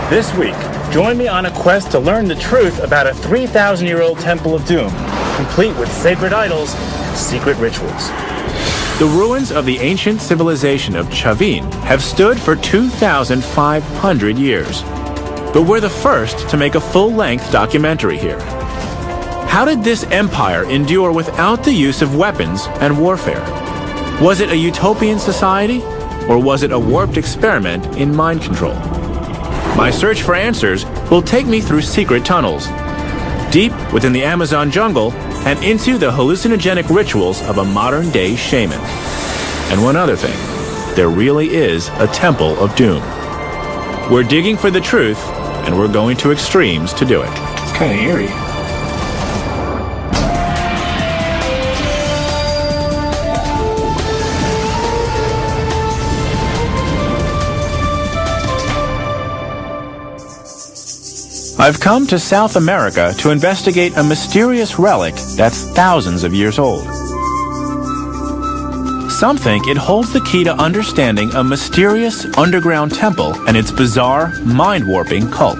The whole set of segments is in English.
This week, join me on a quest to learn the truth about a 3,000-year-old Temple of Doom, complete with sacred idols and secret rituals. The ruins of the ancient civilization of Chavin have stood for 2,500 years. But we're the first to make a full-length documentary here. How did this empire endure without the use of weapons and warfare? Was it a utopian society, or was it a warped experiment in mind control? My search for answers will take me through secret tunnels, deep within the Amazon jungle, and into the hallucinogenic rituals of a modern-day shaman. And one other thing, there really is a Temple of Doom. We're digging for the truth, and we're going to extremes to do it. It's kind of eerie. I've come to South America to investigate a mysterious relic that's thousands of years old. Some think it holds the key to understanding a mysterious underground temple and its bizarre, mind-warping cult.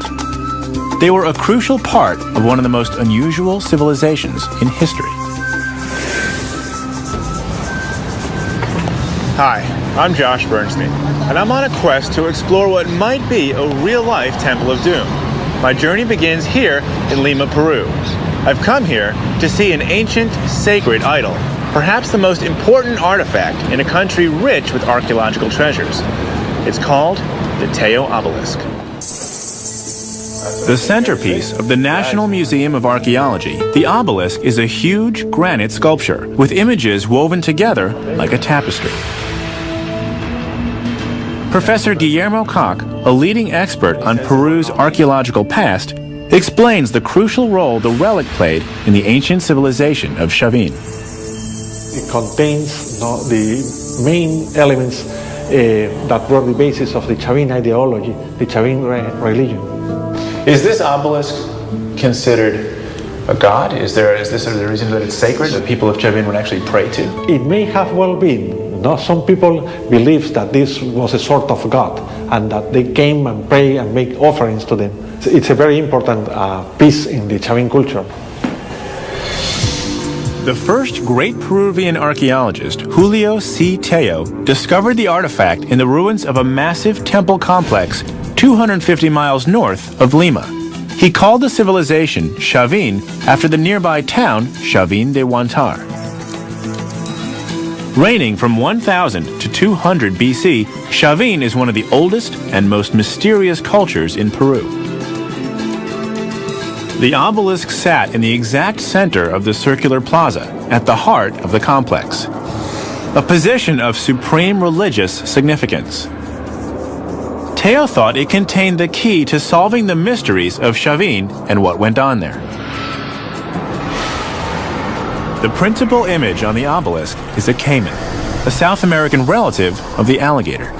They were a crucial part of one of the most unusual civilizations in history. Hi, I'm Josh Bernstein, and I'm on a quest to explore what might be a real-life Temple of Doom. My journey begins here in Lima, Peru. I've come here to see an ancient, sacred idol, perhaps the most important artifact in a country rich with archaeological treasures. It's called the Teo Obelisk. The centerpiece of the National Museum of Archaeology, the obelisk is a huge granite sculpture with images woven together like a tapestry. Professor Guillermo Koch, a leading expert on Peru's archaeological past, explains the crucial role the relic played in the ancient civilization of Chavin. It contains the main elements that were the basis of the Chavin ideology, the Chavin religion. Is this obelisk considered a god? Is this the reason that it's sacred, that people of Chavin would actually pray to? It may have well been. Some people believe that this was a sort of god and that they came and pray and make offerings to them. It's a very important piece in the Chavin culture. The first great Peruvian archaeologist, Julio C. Teo, discovered the artifact in the ruins of a massive temple complex 250 miles north of Lima. He called the civilization Chavin after the nearby town Chavin de Huantar. Reigning from 1000 to 200 BC, Chavin is one of the oldest and most mysterious cultures in Peru. The obelisk sat in the exact center of the circular plaza, at the heart of the complex, a position of supreme religious significance. Teo thought it contained the key to solving the mysteries of Chavin and what went on there. The principal image on the obelisk is a caiman, a South American relative of the alligator.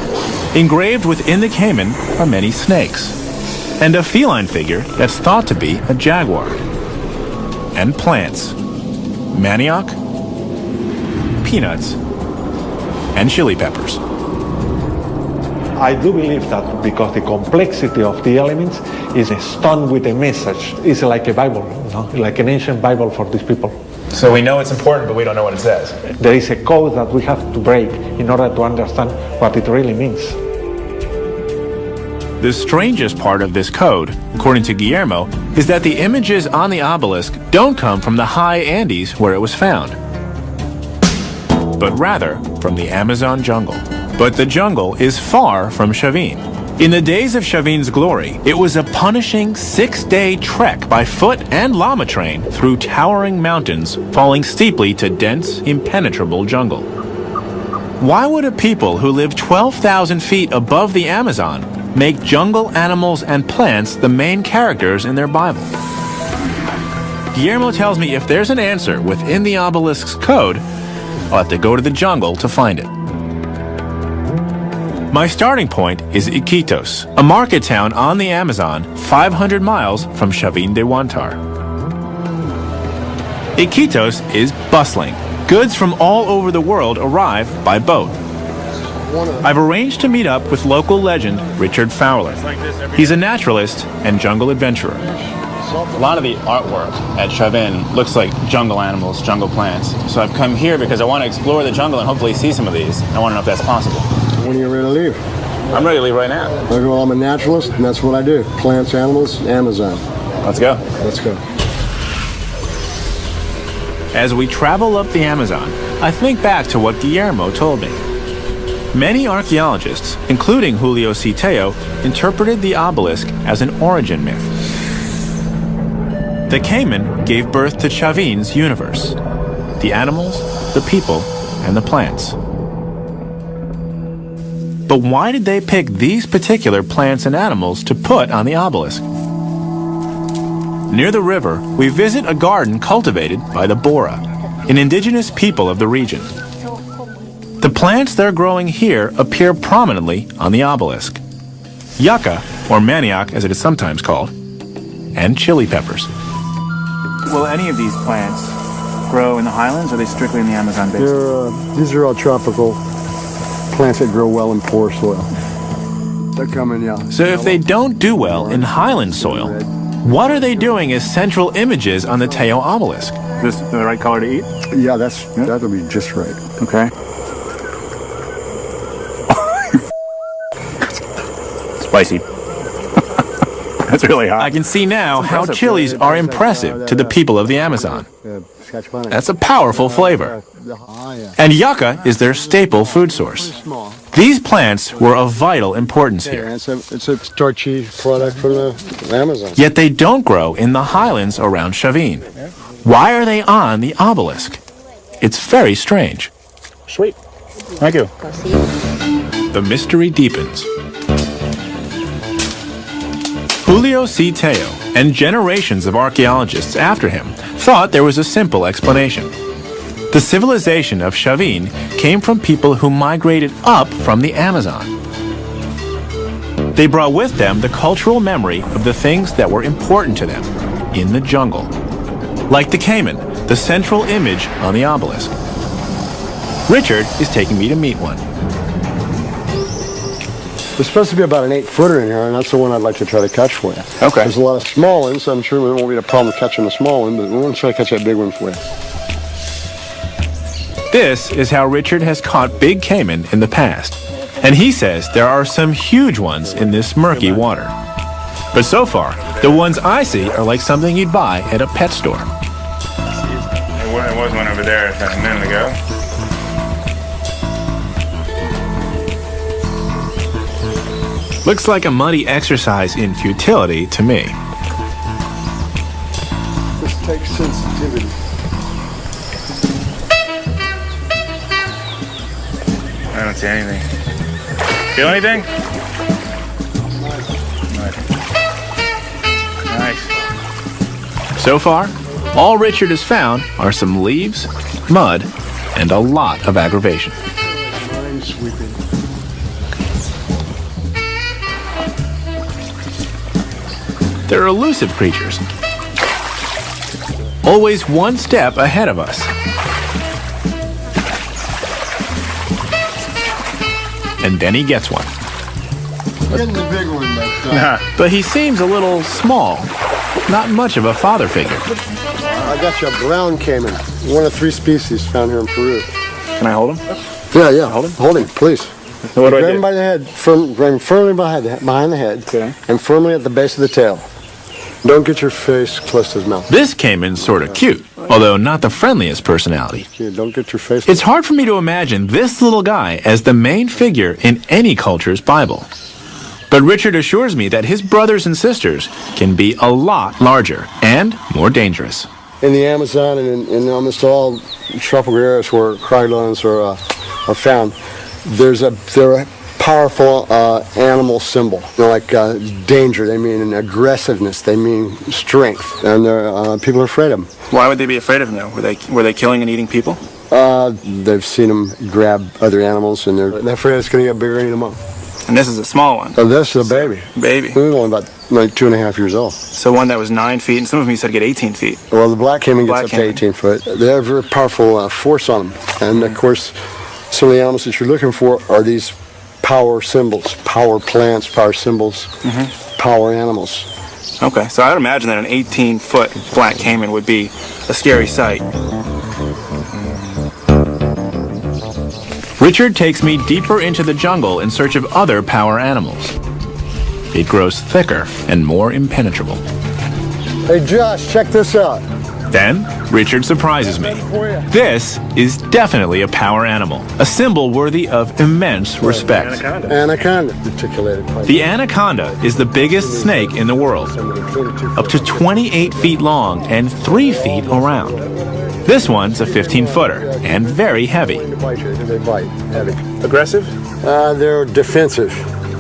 Engraved within the caiman are many snakes, and a feline figure that's thought to be a jaguar. And plants, manioc, peanuts, and chili peppers. I do believe that because the complexity of the elements is a stone with a message. It's like a Bible, like an ancient Bible for these people. So we know it's important, but we don't know what it says. There is a code that we have to break in order to understand what it really means. The strangest part of this code, according to Guillermo, is that the images on the obelisk don't come from the high Andes where it was found, but rather from the Amazon jungle. But the jungle is far from Chavin. In the days of Chavin's glory, it was a punishing 6-day trek by foot and llama train through towering mountains, falling steeply to dense, impenetrable jungle. Why would a people who live 12,000 feet above the Amazon make jungle animals and plants the main characters in their Bible? Guillermo tells me if there's an answer within the obelisk's code, I'll have to go to the jungle to find it. My starting point is Iquitos, a market town on the Amazon, 500 miles from Chavin de Huantar. Iquitos is bustling. Goods from all over the world arrive by boat. I've arranged to meet up with local legend Richard Fowler. He's a naturalist and jungle adventurer. A lot of the artwork at Chavin looks like jungle animals, jungle plants. So I've come here because I want to explore the jungle and hopefully see some of these. I want to know if that's possible. When are you ready to leave? I'm ready to leave right now. Okay, well, I'm a naturalist, and that's what I do. Plants, animals, Amazon. Let's go. Let's go. As we travel up the Amazon, I think back to what Guillermo told me. Many archaeologists, including Julio Citeo, interpreted the obelisk as an origin myth. The Cayman gave birth to Chavin's universe: the animals, the people, and the plants. But why did they pick these particular plants and animals to put on the obelisk? Near the river, we visit a garden cultivated by the Bora, an indigenous people of the region. The plants they're growing here appear prominently on the obelisk: yucca, or manioc as it is sometimes called, and chili peppers. Will any of these plants grow in the highlands, or are they strictly in the Amazon basin? These are all tropical plants that grow well in poor soil. They're coming, yeah. So if they don't do well in highland soil, what are they doing as central images on the Teo obelisk? Is this the right color to eat? Yeah, that'll be just right. Okay. Spicy. That's really hot. I can see now how chilies are impressive to the people of the Amazon. That's a powerful flavor. And yucca is their staple food source. These plants were of vital importance here. It's a starchy product from the Amazon. Yet they don't grow in the highlands around Chavin. Why are they on the obelisk? It's very strange. Sweet. Thank you. The mystery deepens. Julio Citeo and generations of archaeologists after him thought there was a simple explanation. The civilization of Chavin came from people who migrated up from the Amazon. They brought with them the cultural memory of the things that were important to them in the jungle. Like the cayman, the central image on the obelisk. Richard is taking me to meet one. There's supposed to be about an 8-footer in here, and that's the one I'd like to try to catch for you. Okay. There's a lot of small ones, so I'm sure we won't be a problem catching the small one, but we're going to try to catch that big one for you. This is how Richard has caught big cayman in the past. And he says there are some huge ones in this murky water. But so far, the ones I see are like something you'd buy at a pet store. There was one over there a minute ago. Looks like a muddy exercise in futility to me. This takes sensitivity. I don't see anything. Feel anything? Nice. So far, all Richard has found are some leaves, mud, and a lot of aggravation. Minesweeping. They're elusive creatures, always one step ahead of us. And then he gets one. Getting the big one, But he seems a little small, not much of a father figure. I got you a brown cayman, one of 3 species found here in Peru. Can I hold him? Yeah. Hold him. Hold him, please. What do I Grab do? him by the head, grab him firmly behind the head, Okay. and firmly at the base of the tail. Don't get your face close to his mouth. This cayman's sort of cute, although not the friendliest personality. Yeah, don't get your face. It's hard for me to imagine this little guy as the main figure in any culture's Bible. But Richard assures me that his brothers and sisters can be a lot larger and more dangerous. In the Amazon and in almost all tropical areas where crocodiles are found, they're a powerful animal symbol. Like danger, they mean aggressiveness, they mean strength, and people are afraid of them. Why would they be afraid of him, though? Were they killing and eating people? They've seen them grab other animals, and they're afraid it's going to get bigger and eat them up. And this is a small one. So this is a baby. Baby. He was only about 2.5 years old. So one that was 9 feet, and some of them you said get 18 feet. Well, the black cayman gets Black up to cayman. 18 foot. They have a very powerful force on them, and of course, some of the animals that you're looking for are these power symbols, power plants, power symbols, power animals. Okay, so I would imagine that an 18-foot black caiman would be a scary sight. Richard takes me deeper into the jungle in search of other power animals. It grows thicker and more impenetrable. Hey Josh, check this out. Then, Richard surprises me. This is definitely a power animal, a symbol worthy of immense respect. Anaconda, articulated pipe. The anaconda is the biggest snake in the world, up to 28 feet long and 3 feet around. This one's a 15-footer and very heavy. They bite, heavy. Aggressive? They're defensive.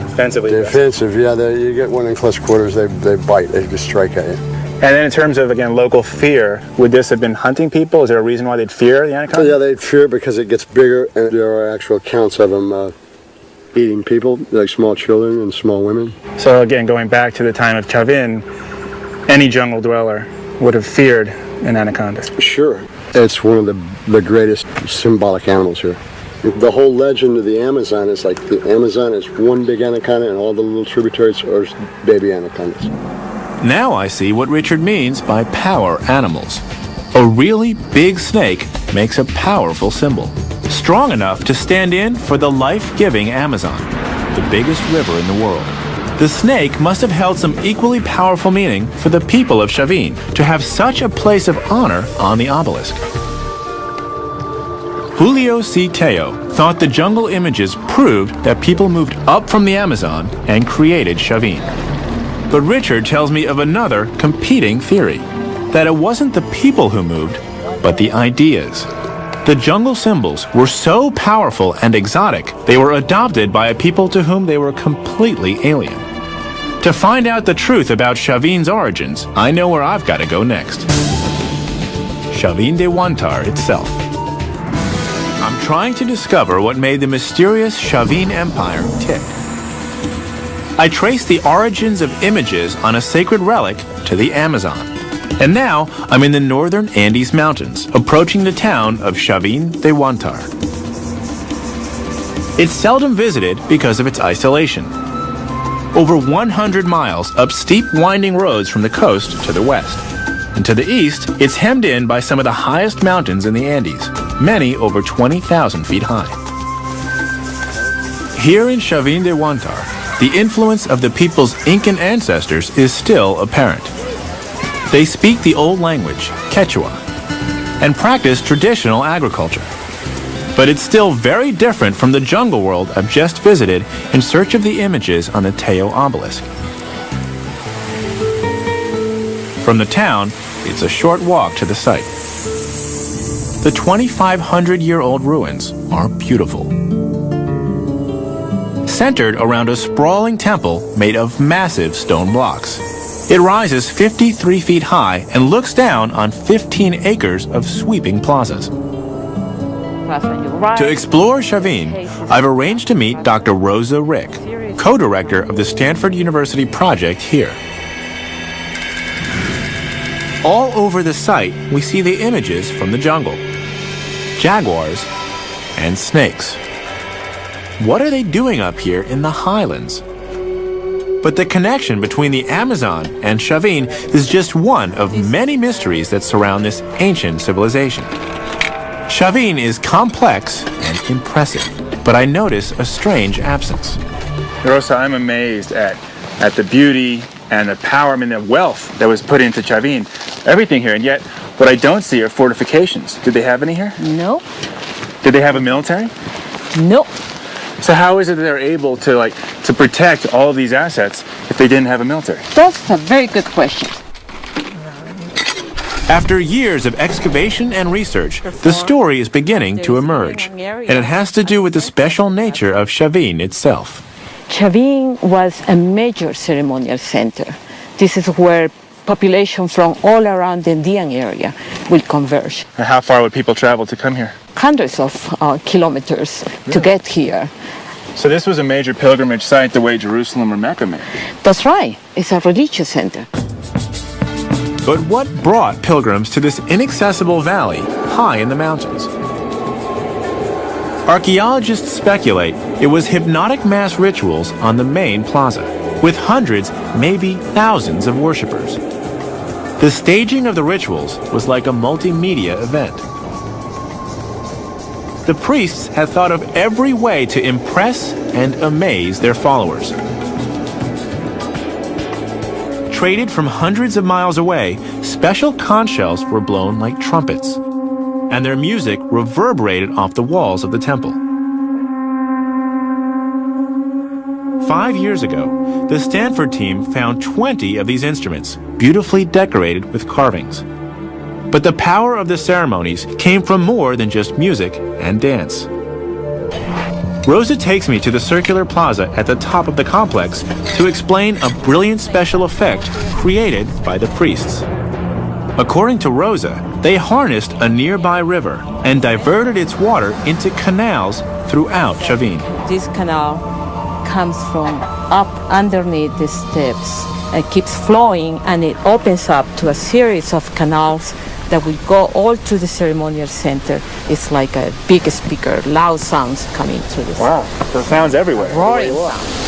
Defensively. Defensive, yeah. You get one in close quarters, they bite, they just strike at you. And then in terms of, again, local fear, would this have been hunting people? Is there a reason why they'd fear the anaconda? Yeah, they'd fear it because it gets bigger, and there are actual accounts of them eating people, like small children and small women. So again, going back to the time of Chavin, any jungle dweller would have feared an anaconda. Sure. It's one of the greatest symbolic animals here. The whole legend of the Amazon is like the Amazon is one big anaconda and all the little tributaries are baby anacondas. Now I see what Richard means by power animals. A really big snake makes a powerful symbol, strong enough to stand in for the life-giving Amazon, the biggest river in the world. The snake must have held some equally powerful meaning for the people of Chavin to have such a place of honor on the obelisk. Julio C. Teo thought the jungle images proved that people moved up from the Amazon and created Chavin. But Richard tells me of another competing theory, that it wasn't the people who moved, but the ideas. The jungle symbols were so powerful and exotic, they were adopted by a people to whom they were completely alien. To find out the truth about Chavin's origins, I know where I've got to go next. Chavin de Huantar itself. I'm trying to discover what made the mysterious Chavin Empire tick. I traced the origins of images on a sacred relic to the Amazon. And now I'm in the northern Andes Mountains, approaching the town of Chavin de Huantar. It's seldom visited because of its isolation. Over 100 miles up steep winding roads from the coast to the west. And to the east, it's hemmed in by some of the highest mountains in the Andes, many over 20,000 feet high. Here in Chavin de Huantar, the influence of the people's Incan ancestors is still apparent. They speak the old language, Quechua, and practice traditional agriculture. But it's still very different from the jungle world I've just visited in search of the images on the Teo obelisk. From the town, it's a short walk to the site. The 2,500-year-old ruins are beautiful. Centered around a sprawling temple made of massive stone blocks. It rises 53 feet high and looks down on 15 acres of sweeping plazas. To explore Chavin, I've arranged to meet Dr. Rosa Rick, co-director of the Stanford University project here. All over the site, we see the images from the jungle. Jaguars and snakes. What are they doing up here in the highlands? But the connection between the Amazon and Chavin is just one of many mysteries that surround this ancient civilization. Chavin is complex and impressive, but I notice a strange absence. Rosa, I'm amazed at the beauty and the power, I mean the wealth that was put into Chavin. Everything here, and yet what I don't see are fortifications. Did they have any here? No. Did they have a military? No. So how is it that they're able to protect all of these assets if they didn't have a military? That's a very good question. After years of excavation and research, the story is beginning to emerge, and it has to do with the special nature of Chavin itself. Chavin was a major ceremonial center. This is where population from all around the Andean area will converge. And how far would people travel to come here? Hundreds of kilometers to get here. So this was a major pilgrimage site the way Jerusalem or Mecca may be. That's right. It's a religious center. But what brought pilgrims to this inaccessible valley high in the mountains? Archaeologists speculate it was hypnotic mass rituals on the main plaza, with hundreds, maybe thousands of worshippers. The staging of the rituals was like a multimedia event. The priests had thought of every way to impress and amaze their followers. Traded from hundreds of miles away, special conch shells were blown like trumpets, and their music reverberated off the walls of the temple. 5 years ago, the Stanford team found 20 of these instruments, beautifully decorated with carvings. But the power of the ceremonies came from more than just music and dance. Rosa takes me to the circular plaza at the top of the complex to explain a brilliant special effect created by the priests. According to Rosa, they harnessed a nearby river and diverted its water into canals throughout Chavin. This canal comes from up underneath the steps. It keeps flowing and it opens up to a series of canals that will go all to the ceremonial center. It's like a big speaker, loud sounds coming through this. Wow, so sounds everywhere. Roaring sounds.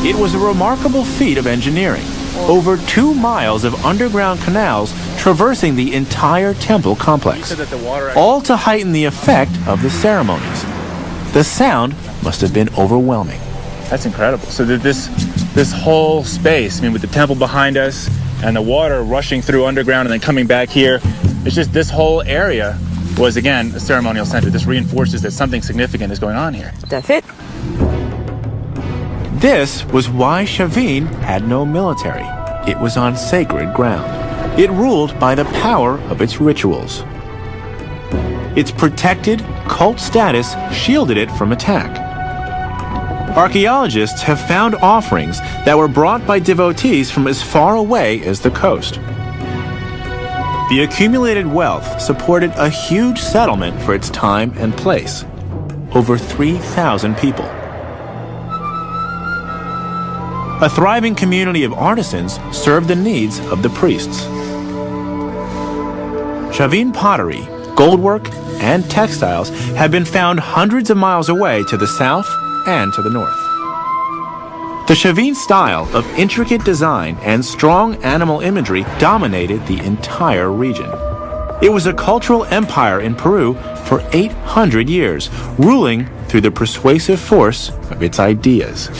It was a remarkable feat of engineering. Over 2 miles of underground canals traversing the entire temple complex, all to heighten the effect of the ceremonies. The sound must have been overwhelming. That's incredible. So this whole space, I mean, with the temple behind us and the water rushing through underground and then coming back here, it's just this whole area was, again, a ceremonial center. This reinforces that something significant is going on here. That's it. This was why Chavin had no military. It was on sacred ground. It ruled by the power of its rituals. Its protected cult status shielded it from attack. Archaeologists have found offerings that were brought by devotees from as far away as the coast. The accumulated wealth supported a huge settlement for its time and place. Over 3,000 people. A thriving community of artisans served the needs of the priests. Chavin pottery, goldwork, and textiles have been found hundreds of miles away to the south and to the north. The Chavin style of intricate design and strong animal imagery dominated the entire region. It was a cultural empire in Peru for 800 years, ruling through the persuasive force of its ideas.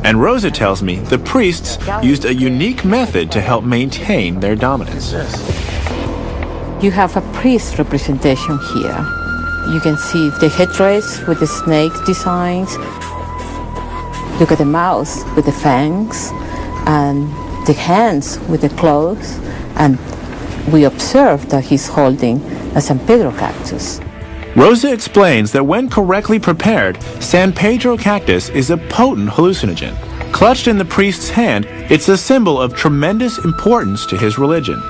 And Rosa tells me the priests used a unique method to help maintain their dominance. You have a priest representation here. You can see the headdress with the snake designs. Look at the mouth with the fangs, and the hands with the claws. And we observe that he's holding a San Pedro cactus. Rosa explains that when correctly prepared, San Pedro cactus is a potent hallucinogen. Clutched in the priest's hand, it's a symbol of tremendous importance to his religion.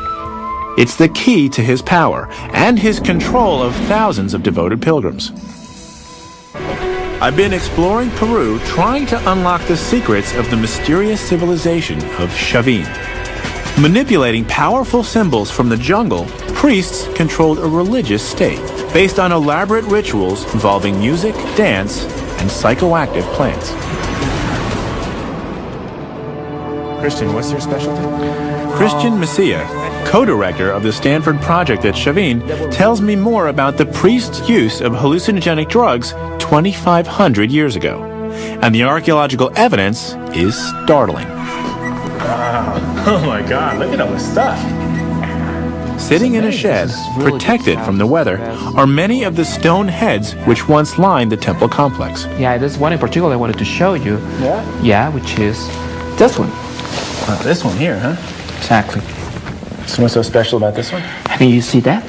It's the key to his power and his control of thousands of devoted pilgrims. I've been exploring Peru trying to unlock the secrets of the mysterious civilization of Chavin. Manipulating powerful symbols from the jungle, priests controlled a religious state based on elaborate rituals involving music, dance, and psychoactive plants. Christian, what's your specialty? Christian Messia, co-director of the Stanford project at Chavin, tells me more about the priests' use of hallucinogenic drugs 2,500 years ago. And the archaeological evidence is startling. Wow. Oh my God, look at all this stuff. Sitting in a shed, protected from the weather, are many of the stone heads which once lined the temple complex. Yeah, there's one in particular I wanted to show you. Yeah? Yeah, which is this one. This one here, huh? Exactly. So what's so special about this one? I mean, you see that?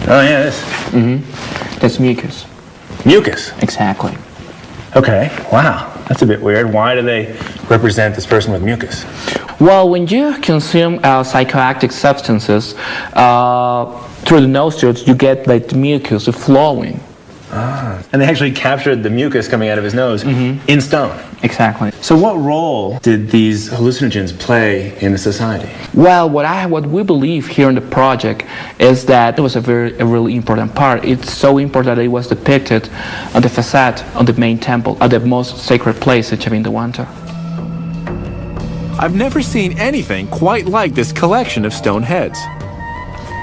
Oh yeah, this. Mm-hmm. That's mucus. Mucus? Exactly. Okay, wow. That's a bit weird. Why do they represent this person with mucus? Well, when you consume psychoactive substances through the nostrils, you get like the mucus flowing And they actually captured the mucus coming out of his nose in stone. Exactly. So what role did these hallucinogens play in the society? Well, what we believe here in the project is that it was a really important part. It's so important that it was depicted on the facade of the main temple, at the most sacred place in Chavin de Huantar. I've never seen anything quite like this collection of stone heads.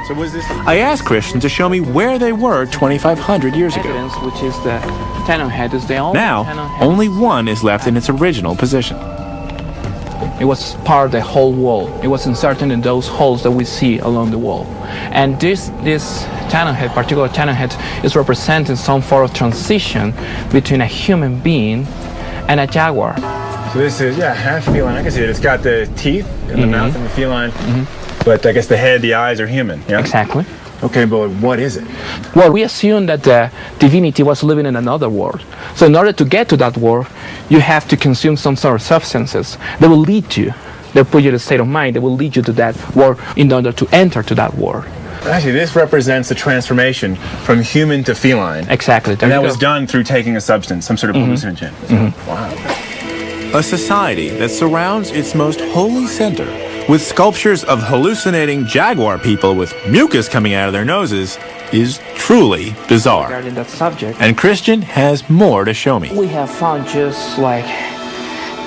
So was this... I asked Christian to show me where they were 2,500 years ago. Evidence, which is the tenon head, is the only tenon Now, head. only one is left in its original position. It was part of the whole wall. It was inserted in those holes that we see along the wall. And this tenon head, particular tenon head, is representing some form of transition between a human being and a jaguar. So this is, half feline. I can see it. It's got the teeth in the mouth and the feline. But I guess the head, the eyes are human, yeah? Exactly. Okay, but what is it? Well, we assume that the divinity was living in another world. So in order to get to that world, you have to consume some sort of substances that will lead you, that put you in a state of mind, that will lead you to that world in order to enter to that world. Actually, this represents the transformation from human to feline. Exactly. And that was done through taking a substance, some sort of hallucinogen. Wow. A society that surrounds its most holy center with sculptures of hallucinating jaguar people with mucus coming out of their noses is truly bizarre. Regarding that subject, And Christian has more to show me. we have found just like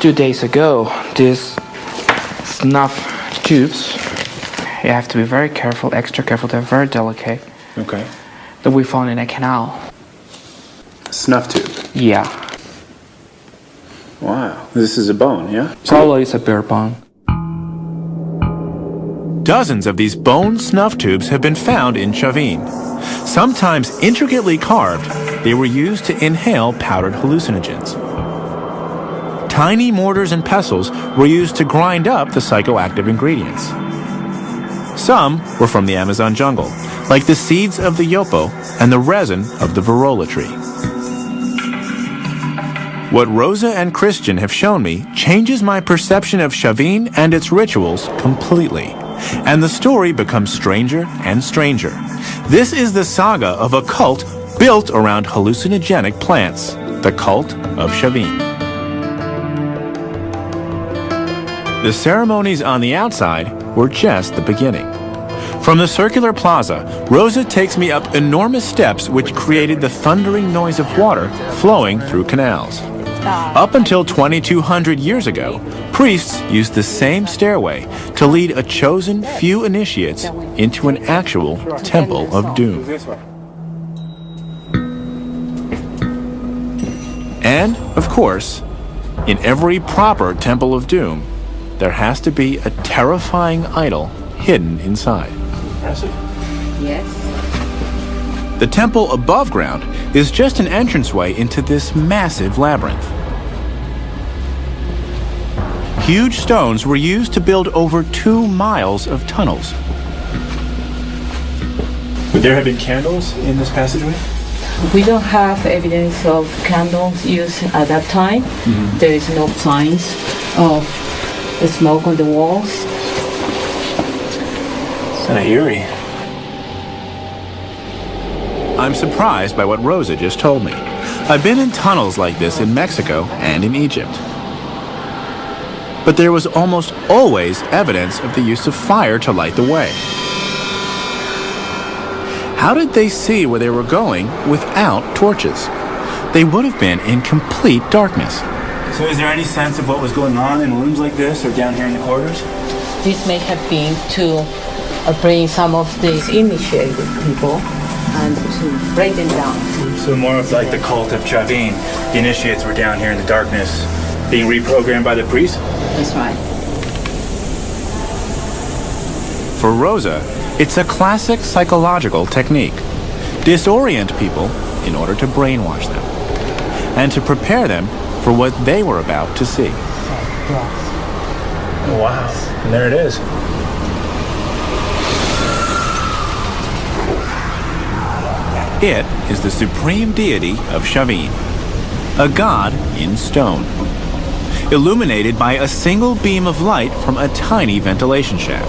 2 days ago these snuff tubes. You have to be very careful, extra careful. They're very delicate. Okay. That we found in a canal. Snuff tube. Yeah, Wow. This is a bone, yeah? probably it's a bear bone. Dozens of these bone snuff tubes have been found in Chavin. Sometimes intricately carved, they were used to inhale powdered hallucinogens. Tiny mortars and pestles were used to grind up the psychoactive ingredients. Some were from the Amazon jungle, like the seeds of the yopo and the resin of the virola tree. What Rosa and Christian have shown me changes my perception of Chavin and its rituals completely. And the story becomes stranger and stranger. This is the saga of a cult built around hallucinogenic plants, the cult of Chavin. The ceremonies on the outside were just the beginning. From the circular plaza, Rosa takes me up enormous steps which created the thundering noise of water flowing through canals. Up until 2,200 years ago, priests used the same stairway to lead a chosen few initiates into an actual Temple of Doom. And, of course, in every proper Temple of Doom, there has to be a terrifying idol hidden inside. Yes. The temple above ground is just an entranceway into this massive labyrinth. Huge stones were used to build over 2 miles of tunnels. Would there have been candles in this passageway? We don't have evidence of candles used at that time. There is no signs of the smoke on the walls. It's kind of eerie. I'm surprised by what Rosa just told me. I've been in tunnels like this in Mexico and in Egypt. But there was almost always evidence of the use of fire to light the way. How did they see where they were going without torches? They would have been in complete darkness. So is there any sense of what was going on in rooms like this or down here in the corridors? This may have been to bring some of these initiated people and to break them down. So more of like the cult of Chavin. The initiates were down here in the darkness, being reprogrammed by the priest? That's right. For Rosa, it's a classic psychological technique. Disorient people in order to brainwash them and to prepare them for what they were about to see. Wow. And there it is. It is the supreme deity of Chavin, a god in stone, illuminated by a single beam of light from a tiny ventilation shaft.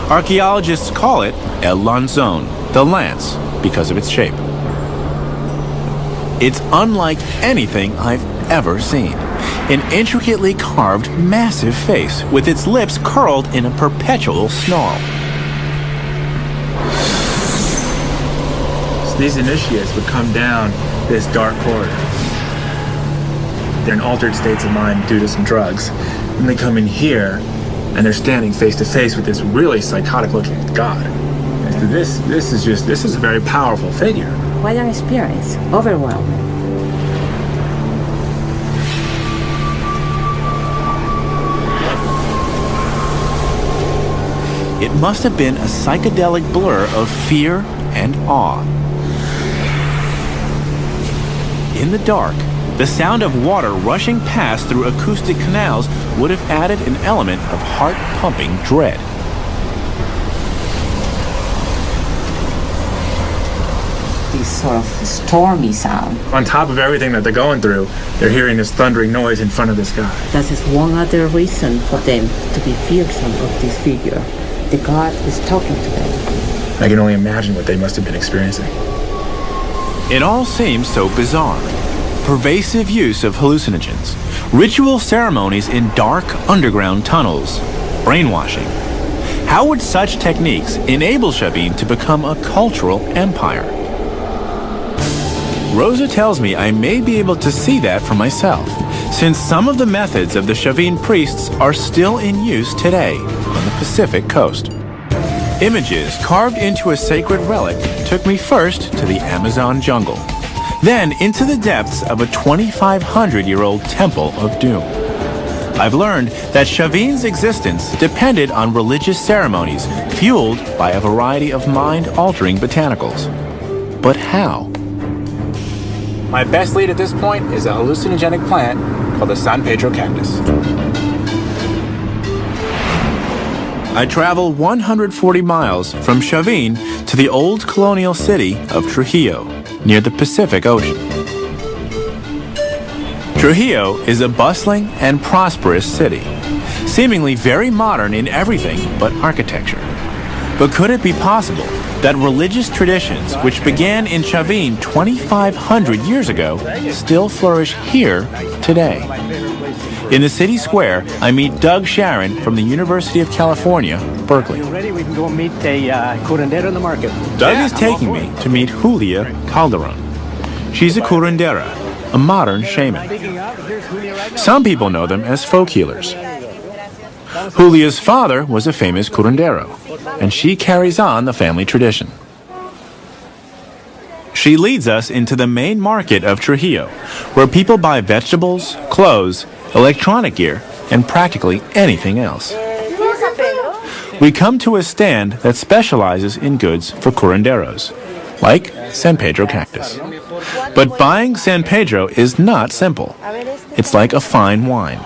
Archaeologists call it El Lanzón, the lance, because of its shape. It's unlike anything I've ever seen. An intricately carved, massive face with its lips curled in a perpetual snarl. So these initiates would come down this dark corridor. They're in altered states of mind due to some drugs. And they come in here, and they're standing face to face with this really psychotic-looking god. And so this is a very powerful figure. What an experience. Overwhelming. It must have been a psychedelic blur of fear and awe. In the dark, the sound of water rushing past through acoustic canals would have added an element of heart-pumping dread. This sort of stormy sound. On top of everything that they're going through, they're hearing this thundering noise in front of this guy. That is one other reason for them to be fearsome of this figure. The god is talking to them. I can only imagine what they must have been experiencing. It all seems so bizarre. Pervasive use of hallucinogens, ritual ceremonies in dark underground tunnels, brainwashing. How would such techniques enable Chavin to become a cultural empire? Rosa tells me I may be able to see that for myself, since some of the methods of the Chavin priests are still in use today on the Pacific coast. Images carved into a sacred relic took me first to the Amazon jungle, then into the depths of a 2,500-year-old Temple of Doom. I've learned that Chavin's existence depended on religious ceremonies fueled by a variety of mind-altering botanicals. But how? My best lead at this point is a hallucinogenic plant called the San Pedro cactus. I travel 140 miles from Chavin to the old colonial city of Trujillo, near the Pacific Ocean. Trujillo is a bustling and prosperous city, seemingly very modern in everything but architecture. But could it be possible that religious traditions, which began in Chavin 2,500 years ago, still flourish here today? In the city square, I meet Doug Sharon from the University of California, Berkeley. Ready? We can go meet a curandera in the market. Doug is taking me to meet Julia Calderon. She's a curandera, a modern shaman. Some people know them as folk healers. Julia's father was a famous curandero, and she carries on the family tradition. She leads us into the main market of Trujillo, where people buy vegetables, clothes, electronic gear, and practically anything else. We come to a stand that specializes in goods for curanderos, like San Pedro cactus. But buying San Pedro is not simple. It's like a fine wine.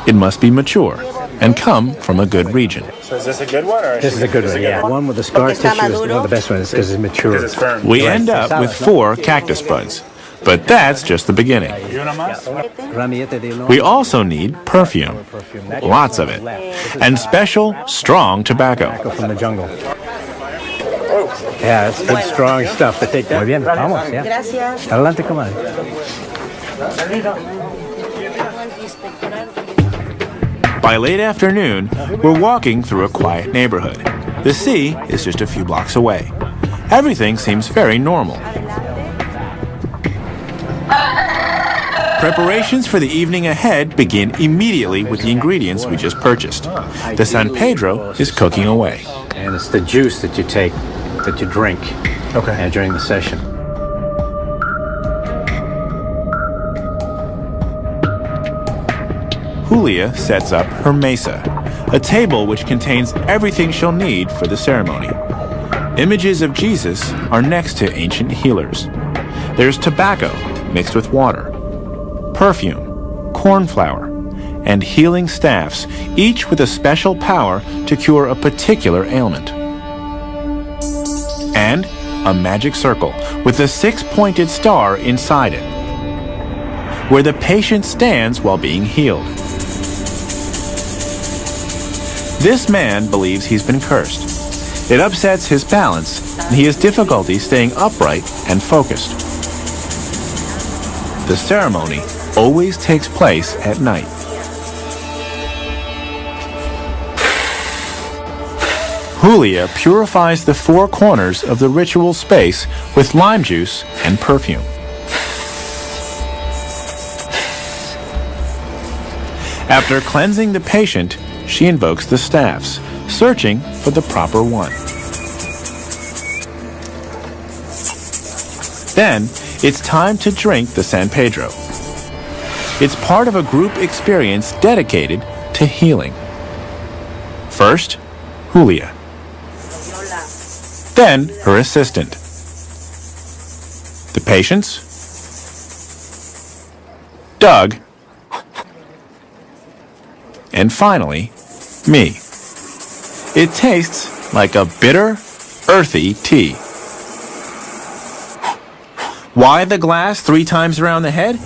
It must be mature and come from a good region. So is this a good one? Or This is a good one, yeah. One with the scar tissue is one of the best ones because it's mature. Because it's firm. We end up with 4 cactus buds, but that's just the beginning. We also need perfume, lots of it, and special, strong tobacco. From the jungle. Yeah, it's good, strong stuff to take that. Muy bien, vamos, yeah. Adelante, comadre. By late afternoon, we're walking through a quiet neighborhood. The sea is just a few blocks away. Everything seems very normal. Preparations for the evening ahead begin immediately with the ingredients we just purchased. The San Pedro is cooking away. And it's the juice that you take, that you drink during the session. Julia sets up her mesa, a table which contains everything she'll need for the ceremony. Images of Jesus are next to ancient healers. There's tobacco mixed with water, perfume, corn flour, and healing staffs, each with a special power to cure a particular ailment. And a magic circle with a 6-pointed star inside it, where the patient stands while being healed. This man believes he's been cursed. It upsets his balance, and he has difficulty staying upright and focused. the ceremony always takes place at night. Julia purifies the four corners of the ritual space with lime juice and perfume. After cleansing the patient, she invokes the staffs, searching for the proper one. Then, it's time to drink the San Pedro. It's part of a group experience dedicated to healing. First, Julia. Then, her assistant. The patients, Doug, and finally, me. It tastes like a bitter, earthy tea. Why the glass 3 times around the head?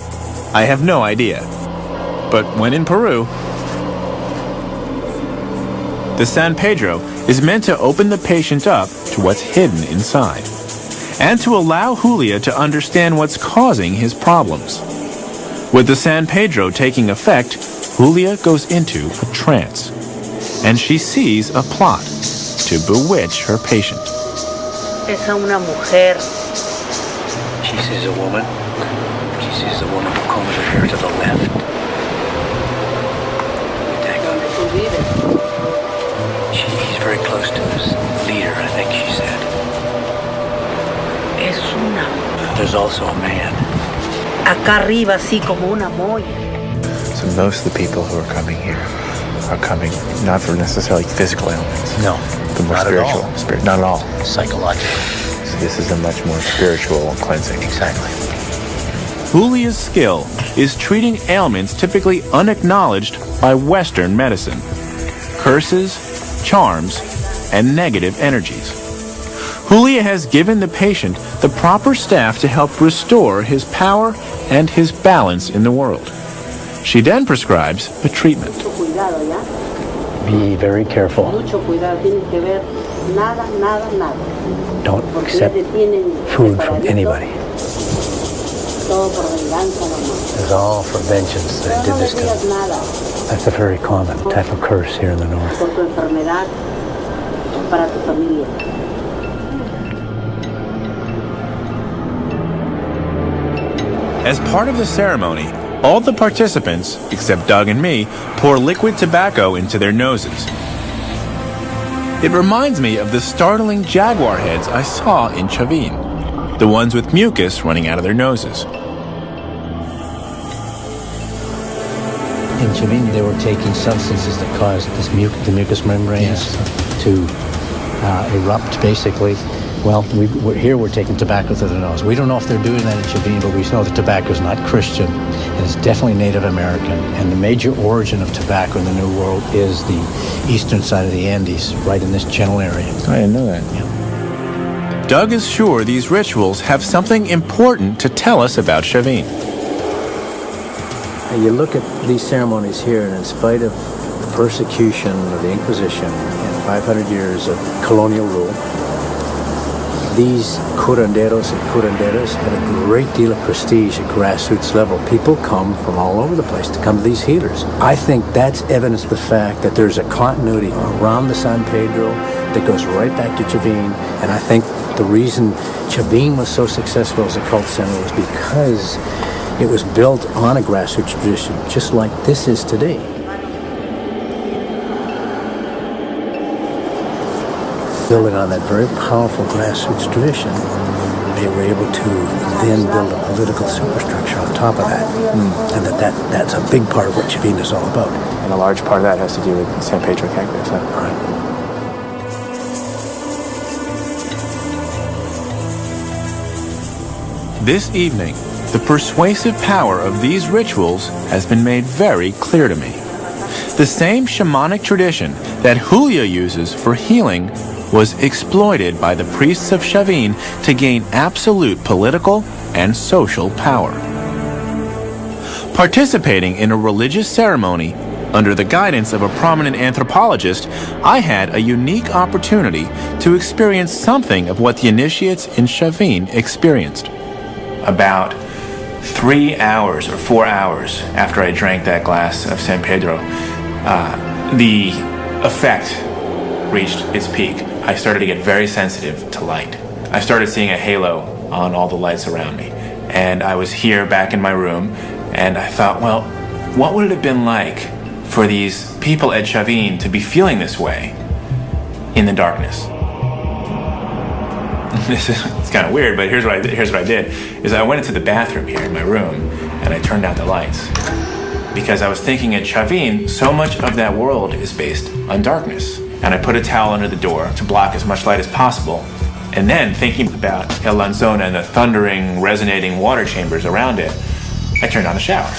I have no idea. But when in Peru, the San Pedro is meant to open the patient up to what's hidden inside, and to allow Julia to understand what's causing his problems. With the San Pedro taking effect, Julia goes into a trance, and she sees a plot to bewitch her patient. Es a una mujer. She sees a woman. She sees a woman who combs her hair to the left. He's very close to his leader, I think she said. Es una. There's also a man. Acá arriba, así como una molla. So most of the people who are coming here are coming not for necessarily physical ailments. No, but more not spiritual. at all. Not at all. Psychological. So this is a much more spiritual cleansing. Exactly. Julia's skill is treating ailments typically unacknowledged by Western medicine. Curses, charms, and negative energies. Julia has given the patient the proper staff to help restore his power and his balance in the world. She then prescribes a treatment. Be very careful. Don't accept food from anybody. It's all for vengeance. They did this to them. That's a very common type of curse here in the north. As part of the ceremony, all the participants, except Doug and me, pour liquid tobacco into their noses. It reminds me of the startling jaguar heads I saw in Chavin, the ones with mucus running out of their noses. In Chavin, they were taking substances that caused the mucous membranes to erupt, basically. Well, we're taking tobacco through the nose. We don't know if they're doing that in Chavin, but we know that tobacco is not Christian. It's definitely Native American. And the major origin of tobacco in the New World is the eastern side of the Andes, right in this general area. I didn't know that. Yeah. Doug is sure these rituals have something important to tell us about Chavin. You look at these ceremonies here, and in spite of the persecution of the Inquisition and 500 years of colonial rule, these curanderos and curanderas had a great deal of prestige at grassroots level. People come from all over the place to come to these healers. I think that's evidence of the fact that there's a continuity around the San Pedro that goes right back to Chavin, and I think the reason Chavin was so successful as a cult center was because it was built on a grassroots tradition, just like this is today. Building on that very powerful grassroots tradition, they were able to then build a political superstructure on top of that. And that's a big part of what Chavin is all about. And a large part of that has to do with the San Pedro cactus. Huh? Right. This evening, the persuasive power of these rituals has been made very clear to me. The same shamanic tradition that Julia uses for healing was exploited by the priests of Chavin to gain absolute political and social power. Participating in a religious ceremony under the guidance of a prominent anthropologist, I had a unique opportunity to experience something of what the initiates in Chavin experienced. About 3 hours or 4 hours after I drank that glass of San Pedro, the effect reached its peak. I started to get very sensitive to light. I started seeing a halo on all the lights around me. And I was here back in my room, and I thought, well, what would it have been like for these people at Chavin to be feeling this way in the darkness? It's kind of weird, but here's what I did, is I went into the bathroom here in my room, and I turned out the lights. Because I was thinking at Chavin, so much of that world is based on darkness. And I put a towel under the door to block as much light as possible. And then, thinking about El Lanzón and the thundering, resonating water chambers around it, I turned on the shower.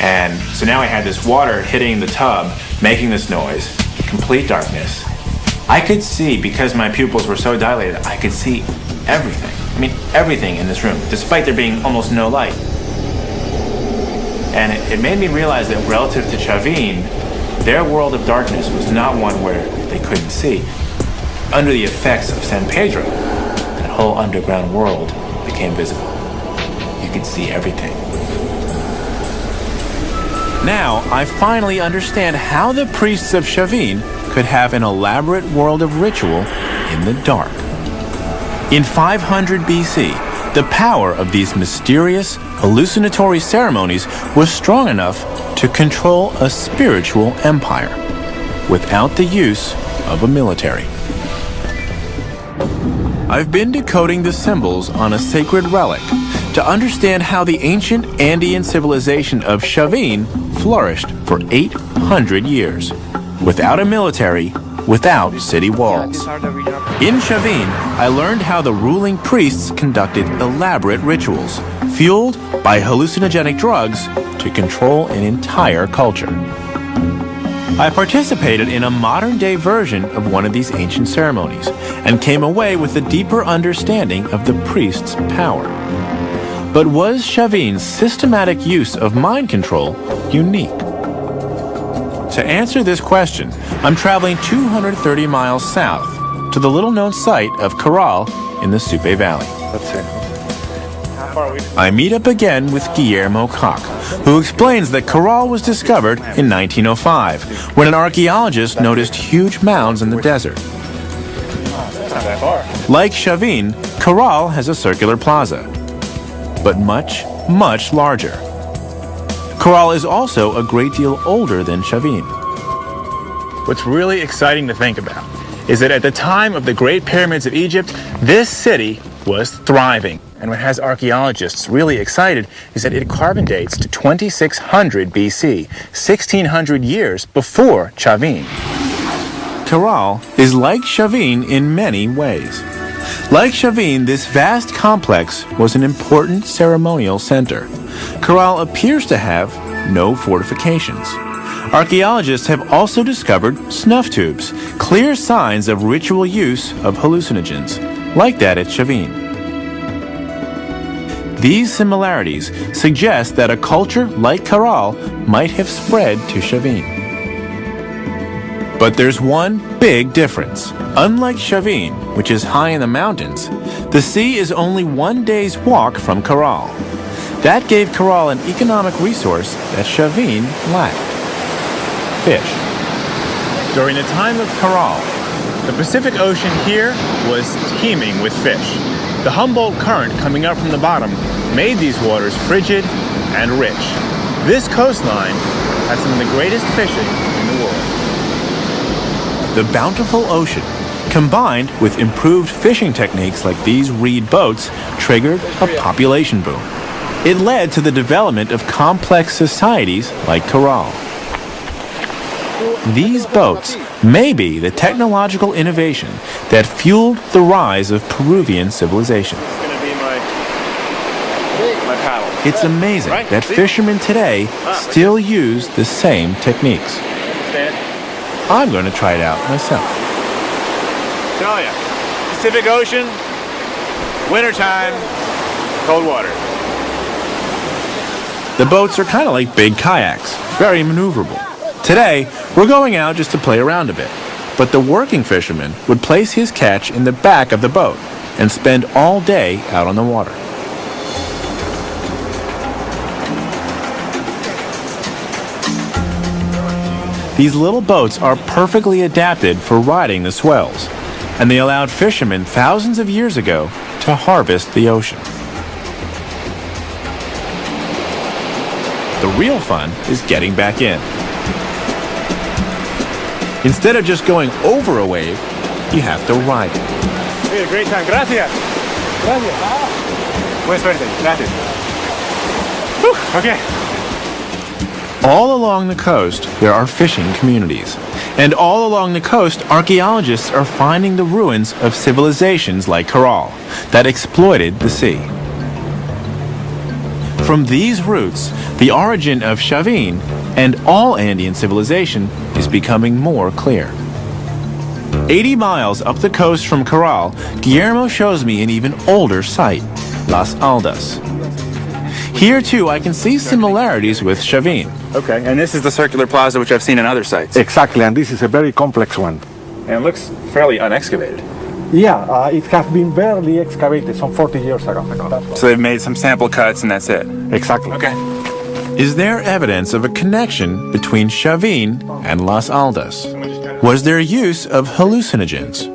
And so now I had this water hitting the tub, making this noise, complete darkness. I could see, because my pupils were so dilated, I could see everything. I mean, everything in this room, despite there being almost no light. And it made me realize that relative to Chavin, their world of darkness was not one where they couldn't see. Under the effects of San Pedro, that whole underground world became visible. You could see everything. Now, I finally understand how the priests of Chavin could have an elaborate world of ritual in the dark. In 500 BC, the power of these mysterious, hallucinatory ceremonies was strong enough to control a spiritual empire without the use of a military. I've been decoding the symbols on a sacred relic to understand how the ancient Andean civilization of Chavin flourished for 800 years, without a military, without city walls. In Chavin, I learned how the ruling priests conducted elaborate rituals, fueled by hallucinogenic drugs to control an entire culture. I participated in a modern-day version of one of these ancient ceremonies and came away with a deeper understanding of the priest's power. But was Chavin's systematic use of mind control unique? To answer this question, I'm traveling 230 miles south to the little-known site of Corral in the Supe Valley. I meet up again with Guillermo Koch, who explains that Corral was discovered in 1905 when an archaeologist noticed huge mounds in the desert. Like Chavin, Corral has a circular plaza, but much, much larger. Corral is also a great deal older than Chavin. What's really exciting to think about is that at the time of the Great Pyramids of Egypt, this city was thriving. And what has archaeologists really excited is that it carbon dates to 2600 BC, 1600 years before Chavin. Corral is like Chavin in many ways. Like Chavin, this vast complex was an important ceremonial center. Corral appears to have no fortifications. Archaeologists have also discovered snuff tubes, clear signs of ritual use of hallucinogens, like that at Chavin. These similarities suggest that a culture like Corral might have spread to Chavin. But there's one big difference. Unlike Chavin, which is high in the mountains, the sea is only 1 day's walk from Corral. That gave Corral an economic resource that Chavin lacked: fish. During the time of Corral, the Pacific Ocean here was teeming with fish. The Humboldt Current coming up from the bottom made these waters frigid and rich. This coastline has some of the greatest fishing in the world. The bountiful ocean, combined with improved fishing techniques like these reed boats, triggered a population boom. It led to the development of complex societies like Corral. These boats may be the technological innovation that fueled the rise of Peruvian civilization. It's going to be my paddle. It's amazing that fishermen today still use the same techniques. I'm going to try it out myself. Tell ya, Pacific Ocean, wintertime, cold water. The boats are kind of like big kayaks, very maneuverable. Today, we're going out just to play around a bit, but the working fisherman would place his catch in the back of the boat and spend all day out on the water. These little boats are perfectly adapted for riding the swells, and they allowed fishermen thousands of years ago to harvest the ocean. The real fun is getting back in. Instead of just going over a wave, you have to ride it. We had a great time. Gracias. Gracias. Buena suerte. Gracias. Whew, okay. All along the coast, there are fishing communities. And all along the coast, archaeologists are finding the ruins of civilizations like Caral that exploited the sea. From these roots, the origin of Chavin and all Andean civilization is becoming more clear. 80 miles up the coast from Caral, Guillermo shows me an even older site, Las Aldas. Here too, I can see similarities with Chavin. Okay, and this is the circular plaza which I've seen in other sites. Exactly, and this is a very complex one. And it looks fairly unexcavated. Yeah, it has been barely excavated some 40 years ago. So they've made some sample cuts and that's it? Exactly. Okay. Is there evidence of a connection between Chavin and Las Aldas? Was there use of hallucinogens?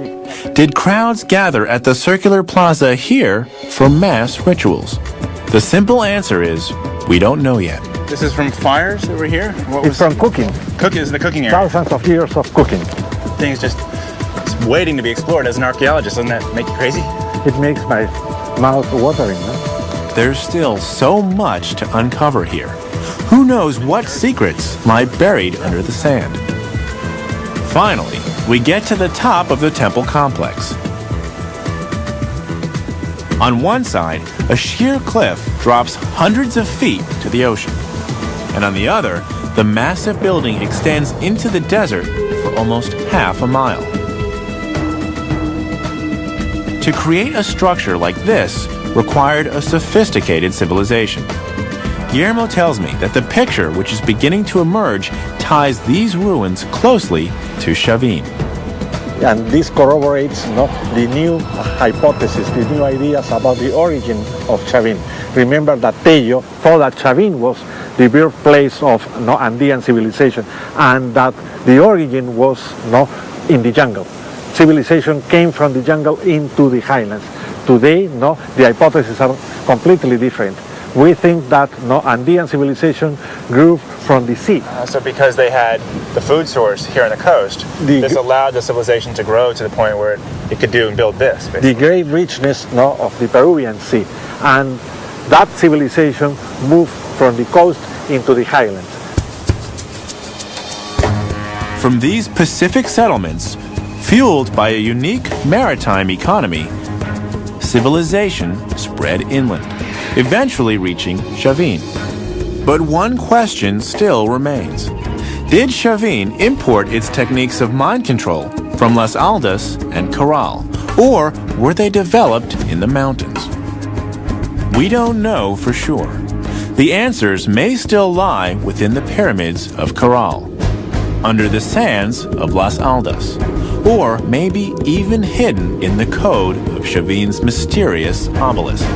Did crowds gather at the circular plaza here for mass rituals? The simple answer is, we don't know yet. This is from fires over here? It's from cooking. Is the cooking area? Thousands of years of cooking. Thing's just waiting to be explored as an archaeologist. Doesn't that make you crazy? It makes my mouth watering. No? There's still so much to uncover here. Who knows what secrets lie buried under the sand? Finally, we get to the top of the temple complex. On one side, a sheer cliff drops hundreds of feet to the ocean. And on the other, the massive building extends into the desert for almost half a mile. To create a structure like this required a sophisticated civilization. Guillermo tells me that the picture which is beginning to emerge ties these ruins closely to Chavin. And this corroborates the new hypothesis, the new ideas about the origin of Chavin. Remember that Tello thought that Chavin was the birthplace of Andean civilization and that the origin was in the jungle. Civilization came from the jungle into the highlands. Today, the hypotheses are completely different. We think that Andean civilization grew from the sea. So because they had the food source here on the coast, this allowed the civilization to grow to the point where it could do and build this, basically. The great richness of the Peruvian Sea. And that civilization moved from the coast into the highlands. From these Pacific settlements, fueled by a unique maritime economy, civilization spread inland, eventually reaching Chavin. But one question still remains. Did Chavin import its techniques of mind control from Las Aldas and Caral, or were they developed in the mountains? We don't know for sure. The answers may still lie within the pyramids of Caral, under the sands of Las Aldas, or maybe even hidden in the code of Chavin's mysterious obelisk.